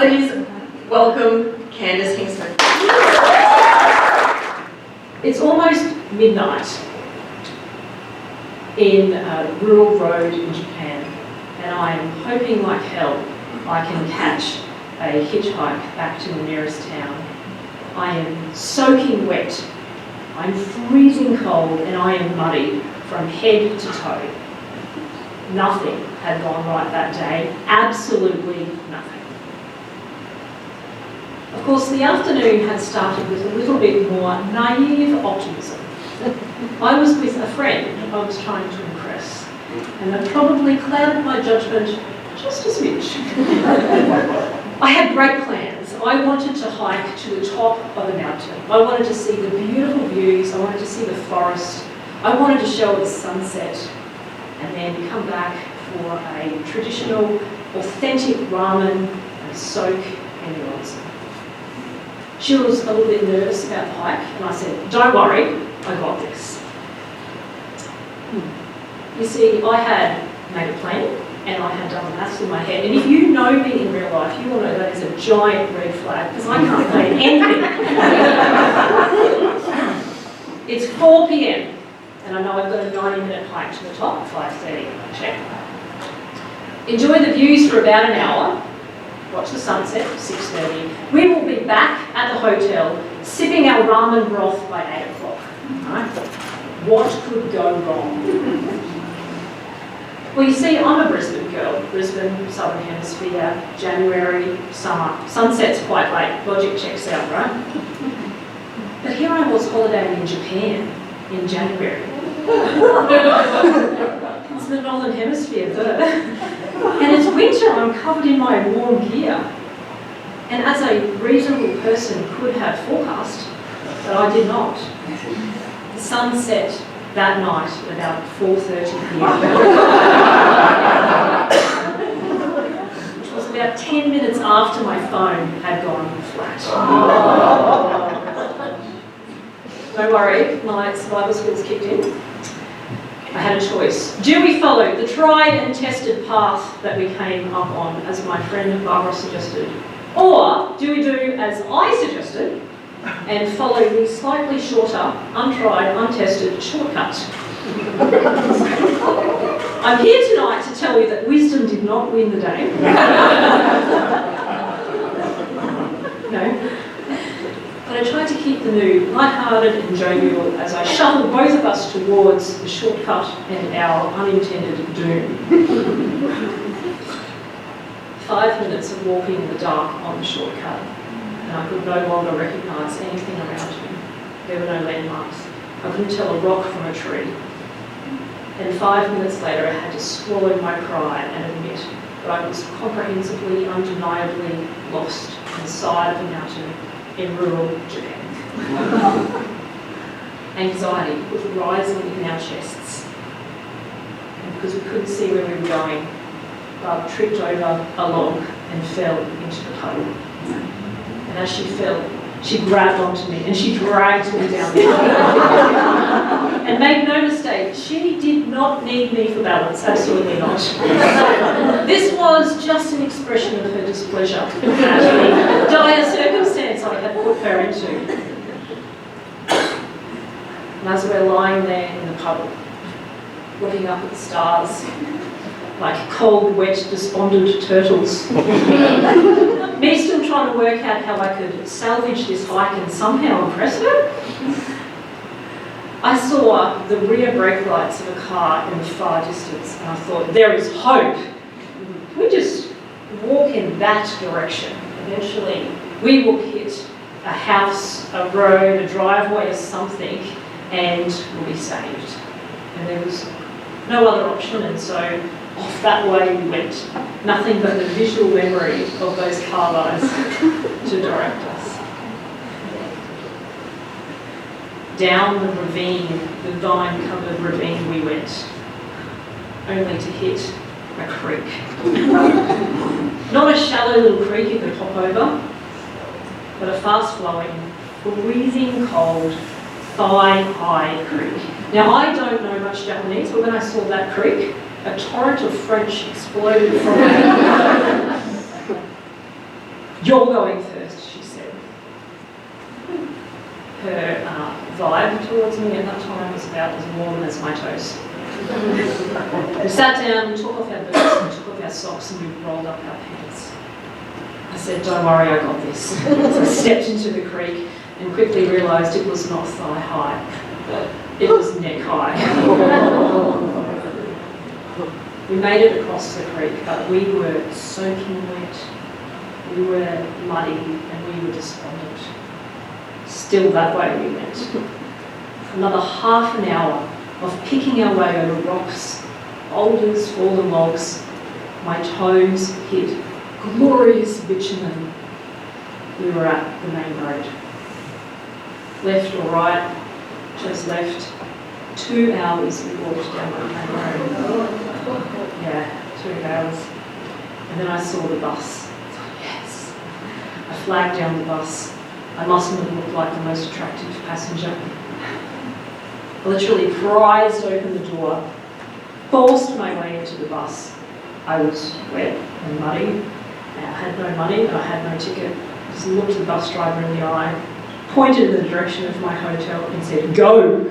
Please welcome Candice Hincksman. It's almost midnight in a rural road in Japan, and I am hoping like hell I can catch a hitchhike back to the nearest town. I am soaking wet, I'm freezing cold, and I am muddy from head to toe. Nothing had gone right that day, absolutely nothing. Of course, the afternoon had started with a little bit more naive optimism. I was with a friend I was trying to impress, and that probably clouded my judgment just a smidge. I had great plans. I wanted to hike to the top of a mountain. I wanted to see the beautiful views. I wanted to see the forest. I wanted to show the sunset, and then come back for a traditional, authentic ramen and soak in the onsen. She was a little bit nervous about the hike, and I said, "Don't worry, I got this." You see, I had made a plan, and I had done the maths in my head. And if you know me in real life, you will know that is a giant red flag, because I can't plan anything. It's 4 p.m, and I know I've got a 90-minute hike to the top, 5:30, check. Enjoy the views for about an hour. Watch the sunset, 6:30. We will be back at the hotel, sipping our ramen broth by 8 o'clock. Right? What could go wrong? Well, you see, I'm a Brisbane girl. Brisbane, Southern Hemisphere, January, summer. Sunset's quite late. Logic checks out, right? But here I was holidaying in Japan in January. It's the Northern Hemisphere, and it's winter, I'm covered in my warm gear. And as a reasonable person could have forecast, but I did not. The sun set that night at about 4:30 p.m. which was about 10 minutes after my phone had gone flat. Don't worry, my survival skills kicked in. I had a choice. Do we follow the tried and tested path that we came up on, as my friend Barbara suggested? Or do we do as I suggested and follow the slightly shorter, untried, untested shortcut? I'm here tonight to tell you that wisdom did not win the day. No. But I tried to keep the mood lighthearted and jovial as I shuffled both of us towards the shortcut and our unintended doom. 5 minutes of walking in the dark on the shortcut, and I could no longer recognise anything around me. There were no landmarks. I couldn't tell a rock from a tree. And 5 minutes later, I had to swallow my pride and admit that I was comprehensively, undeniably lost on the side of a mountain in rural Japan. Anxiety was rising in our chests. And because we couldn't see where we were going, Barb tripped over a log and fell into the puddle. And as she fell, she grabbed onto me and she dragged me down the hill. And make no mistake, she did not need me for balance, absolutely not. This was just an expression of her displeasure at the dire circumstance I had put her into. And as we're lying there in the puddle, looking up at the stars, like cold, wet, despondent turtles, me still trying to work out how I could salvage this hike and somehow impress her, I saw the rear brake lights of a car in the far distance, and I thought, there is hope. We just walk in that direction. Eventually, we will hit a house, a road, a driveway or something, and we'll be saved. And there was no other option, and so off that way we went. Nothing but the visual memory of those car lights to direct us. Down the ravine, the vine-covered ravine we went, only to hit a creek. Not a shallow little creek you could hop over, but a fast-flowing, freezing cold, thigh-high creek. Now, I don't know much Japanese, but when I saw that creek, a torrent of French exploded from it. "You're going first," she said. Her vibe towards me at that time was about as warm as my toes. We sat down, we took off our boots, we took off our socks, and we rolled up our pants. I said, "Don't worry, I got this." So I stepped into the creek and quickly realised it was not thigh high, it was neck high. We made it across the creek, but we were soaking wet, we were muddy, and we were despondent. Still that way we went. Another half an hour of picking our way over rocks, boulders, fallen logs. My toes hit glorious bitumen. We were at the main road. Left or right, chose left. 2 hours we walked down the main road. Yeah, 2 hours. And then I saw the bus. I thought, yes. I flagged down the bus. I mustn't have looked like the most attractive passenger. I literally prized open the door, forced my way into the bus. I was wet and muddy. I had no money, I had no ticket. Just looked the bus driver in the eye, pointed in the direction of my hotel and said, "Go!"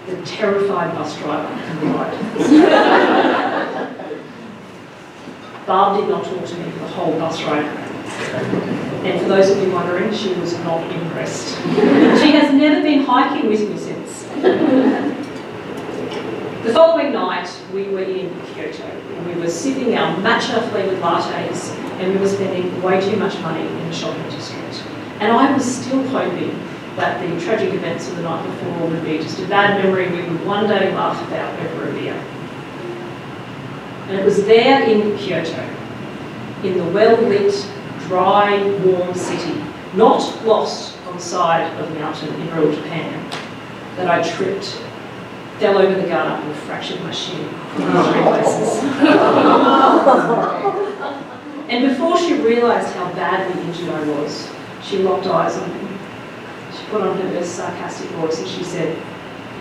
The terrified bus driver complied. Barb did not talk to me the whole bus ride. And for those of you wondering, she was not impressed. She has never been hiking with me since. The following night, we were in Kyoto, and we were sipping our matcha-flavoured lattes, and we were spending way too much money in the shopping district. And I was still hoping that the tragic events of the night before would be just a bad memory we would one day laugh about over a beer. And it was there in Kyoto, in the well-lit, dry, warm city, not lost on the side of a mountain in rural Japan, that I tripped, fell over the guard and fractured my shin in 3 places. And before she realised how badly injured I was, she locked eyes on me. She put on her best sarcastic voice and she said,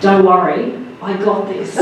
"Don't worry, I got this."